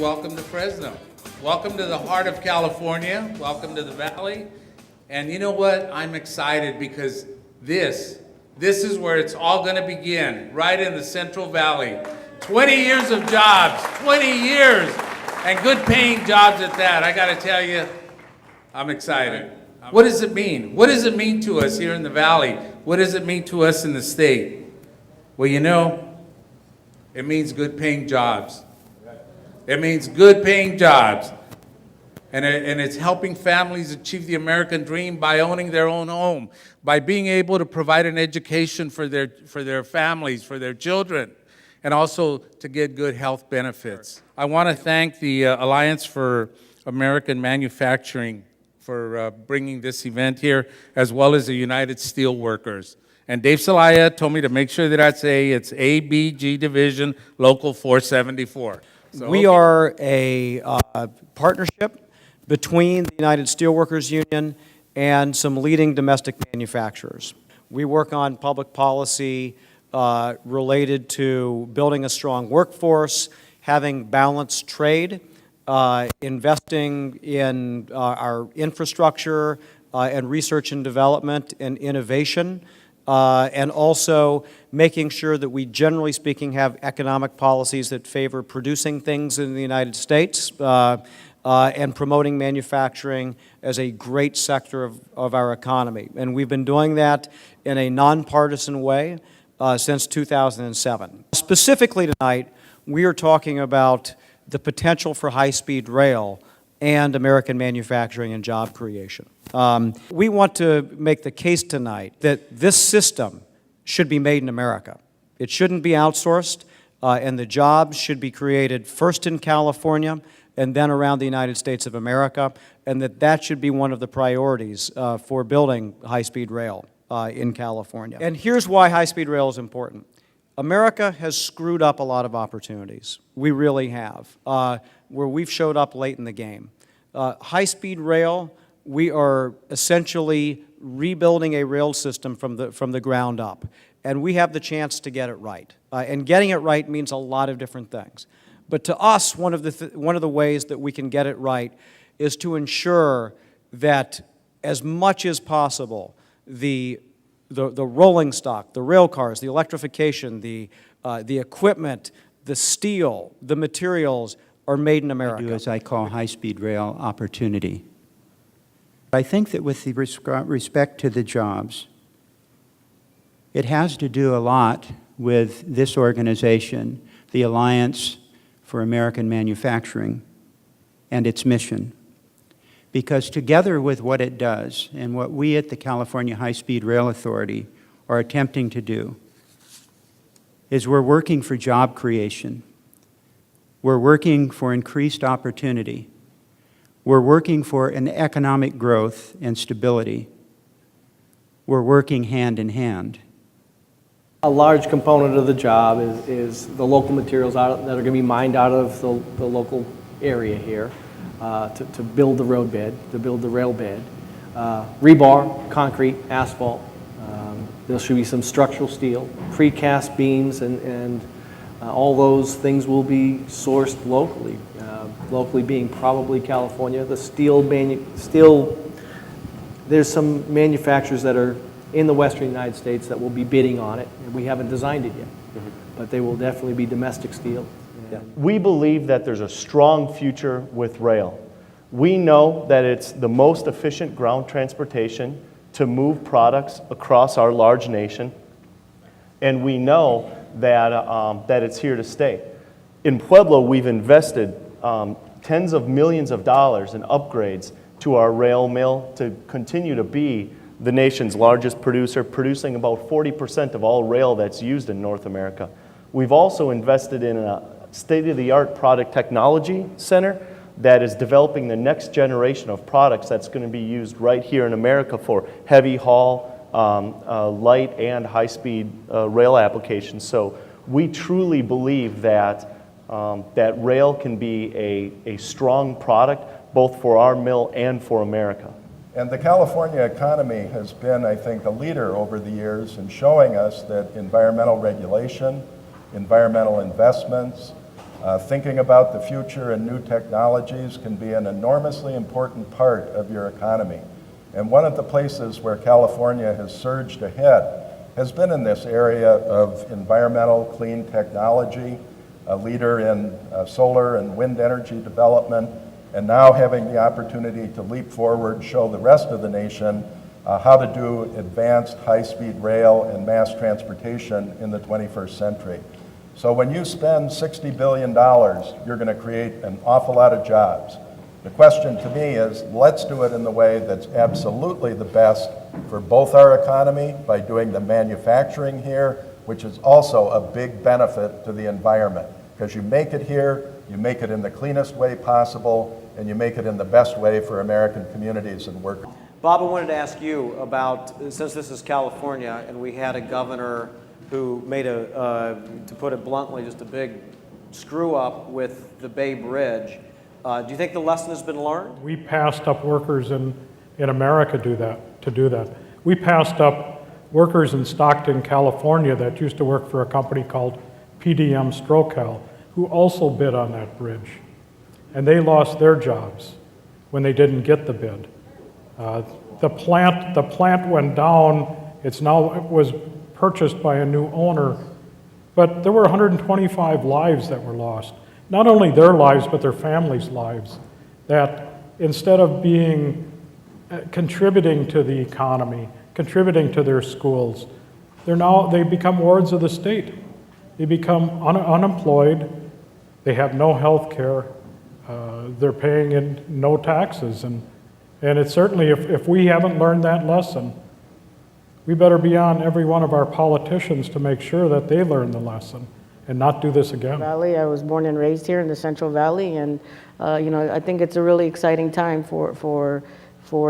welcome to Fresno. Welcome to the heart of California. Welcome to the Valley. And you know what? I'm excited because this is where it's all going to begin, right in the Central Valley. 20 years of jobs, 20 years, and good paying jobs at that. I got to tell you, I'm excited. What does it mean? What does it mean to us here in the Valley? What does it mean to us in the state? Well, you know, it means good paying jobs. It means good paying jobs. And it's helping families achieve the American dream by owning their own home, by being able to provide an education for their families, for their children, and also to get good health benefits. I want to thank the Alliance for American Manufacturing for bringing this event here, as well as the United Steelworkers. And Dave Celaya told me to make sure that I say it's ABG Division Local 474. So, we are a partnership between the United Steelworkers Union and some leading domestic manufacturers. We work on public policy related to building a strong workforce, having balanced trade, investing in our infrastructure and research and development and innovation, and also making sure that we, generally speaking, have economic policies that favor producing things in the United States and promoting manufacturing as a great sector of our economy. And we've been doing that in a nonpartisan way since 2007. Specifically tonight, we are talking about the potential for high-speed rail and American manufacturing and job creation. We want to make the case tonight that this system should be made in America. It shouldn't be outsourced, and the jobs should be created first in California and then around the United States of America, and that should be one of the priorities for building high-speed rail in California. And here's why high-speed rail is important. America has screwed up a lot of opportunities. We really have, where we've showed up late in the game. High-speed rail, we are essentially rebuilding a rail system from the ground up, and we have the chance to get it right. And getting it right means a lot of different things. But to us, one of the ways that we can get it right is to ensure that as much as possible, the rolling stock, the rail cars, the electrification, the equipment, the steel, the materials are made in America. I do as I call high-speed rail opportunity. I think that with the respect to the jobs, it has to do a lot with this organization, the Alliance for American Manufacturing, and its mission. Because together with what it does and what we at the California High-Speed Rail Authority are attempting to do is we're working for job creation. We're working for increased opportunity. We're working for an economic growth and stability. We're working hand in hand. A large component of the job is the local materials that are going to be mined out of the local area here to build the road bed, to build the rail bed. Rebar, concrete, asphalt. There should be some structural steel, precast beams, and all those things will be sourced locally. Locally being probably California. The steel, there's some manufacturers that are in the western United States that will be bidding on it. We haven't designed it yet, but they will definitely be domestic steel. We believe that there's a strong future with rail. We know that it's the most efficient ground transportation to move products across our large nation, and we know that, that it's here to stay. In Pueblo, we've invested tens of millions of dollars in upgrades to our rail mill to continue to be the nation's largest producer, producing about 40% of all rail that's used in North America. We've also invested in a state-of-the-art product technology center that is developing the next generation of products that's going to be used right here in America for heavy haul, light and high-speed rail applications. So we truly believe that that rail can be a strong product both for our mill and for America. And the California economy has been, I think, a leader over the years in showing us that environmental regulation, environmental investments, Thinking about the future and new technologies can be an enormously important part of your economy. And one of the places where California has surged ahead has been in this area of environmental clean technology, a leader in solar and wind energy development, and now having the opportunity to leap forward, show the rest of the nation how to do advanced high-speed rail and mass transportation in the 21st century. So when you spend $60 billion, you're going to create an awful lot of jobs. The question to me is, let's do it in the way that's absolutely the best for both our economy by doing the manufacturing here, which is also a big benefit to the environment. Because you make it here, you make it in the cleanest way possible, and you make it in the best way for American communities and workers. Bob, I wanted to ask you about, since this is California, and we had a governor who made to put it bluntly, just a big screw up with the Bay Bridge. Do you think the lesson has been learned? We passed up workers in America to do that. We passed up workers in Stockton, California that used to work for a company called PDM Strocal, who also bid on that bridge. And they lost their jobs when they didn't get the bid. The plant went down. It was purchased by a new owner, but there were 125 lives that were lost. Not only their lives, but their families' lives, that instead of contributing to the economy, contributing to their schools, they become wards of the state. They become unemployed, they have no health care, they're paying in no taxes, and it's certainly, if we haven't learned that lesson, we better be on every one of our politicians to make sure that they learn the lesson and not do this again. Valley. I was born and raised here in the Central Valley, and I think it's a really exciting time for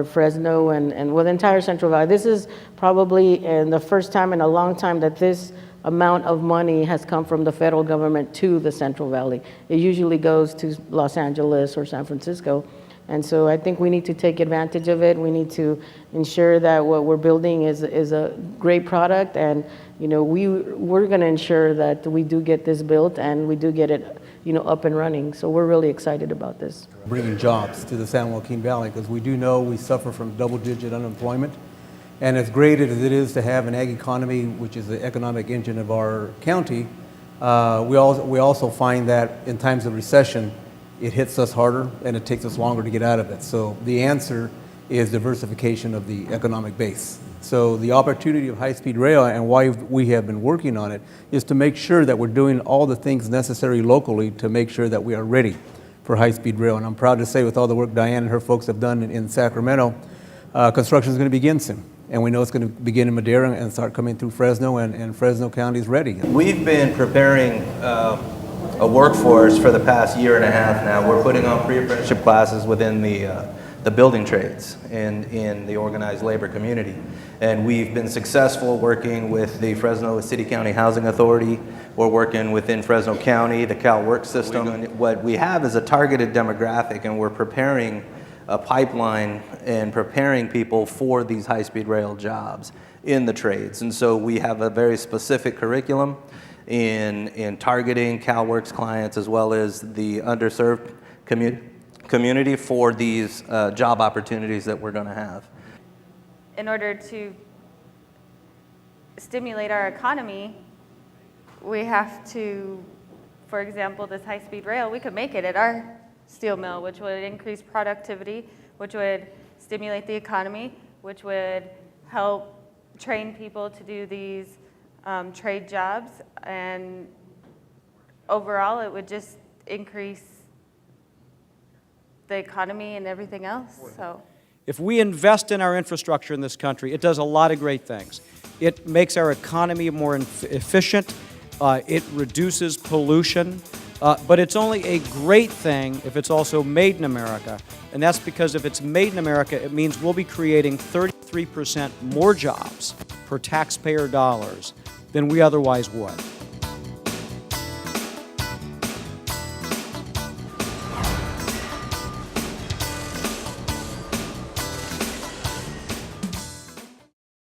Fresno and well, the entire Central Valley. This is probably the first time in a long time that this amount of money has come from the federal government to the Central Valley. It usually goes to Los Angeles or San Francisco. And so I think we need to take advantage of it. We need to ensure that what we're building is a great product, and we're going to ensure that we do get this built and we do get it up and running. So we're really excited about this. Bringing jobs to the San Joaquin Valley, because we do know we suffer from double-digit unemployment. And as great as it is to have an ag economy, which is the economic engine of our county, we also find that in times of recession, it hits us harder and it takes us longer to get out of it. So the answer is diversification of the economic base. So the opportunity of high-speed rail and why we have been working on it is to make sure that we're doing all the things necessary locally to make sure that we are ready for high-speed rail. And I'm proud to say, with all the work Diane and her folks have done in Sacramento, construction is going to begin soon. And we know it's going to begin in Madera and start coming through Fresno, and Fresno County is ready. We've been preparing a workforce for the past year and a half now. We're putting on pre-apprenticeship classes within the building trades and in the organized labor community. And we've been successful working with the Fresno City County Housing Authority. We're working within Fresno County, the CalWorks system. What we have is a targeted demographic, and we're preparing a pipeline and preparing people for these high-speed rail jobs in the trades. And so we have a very specific curriculum in targeting CalWorks clients as well as the underserved community for these job opportunities that we're going to have. In order to stimulate our economy, we have to, for example, this high-speed rail, we could make it at our steel mill, which would increase productivity, which would stimulate the economy, which would help train people to do these trade jobs, and overall it would just increase the economy and everything else. So If we invest in our infrastructure in this country, it does a lot of great things. It makes our economy more efficient. It reduces pollution. But it's only a great thing if it's also made in America. And that's because if it's made in America, it means we'll be creating 33% more jobs per taxpayer dollars than we otherwise would.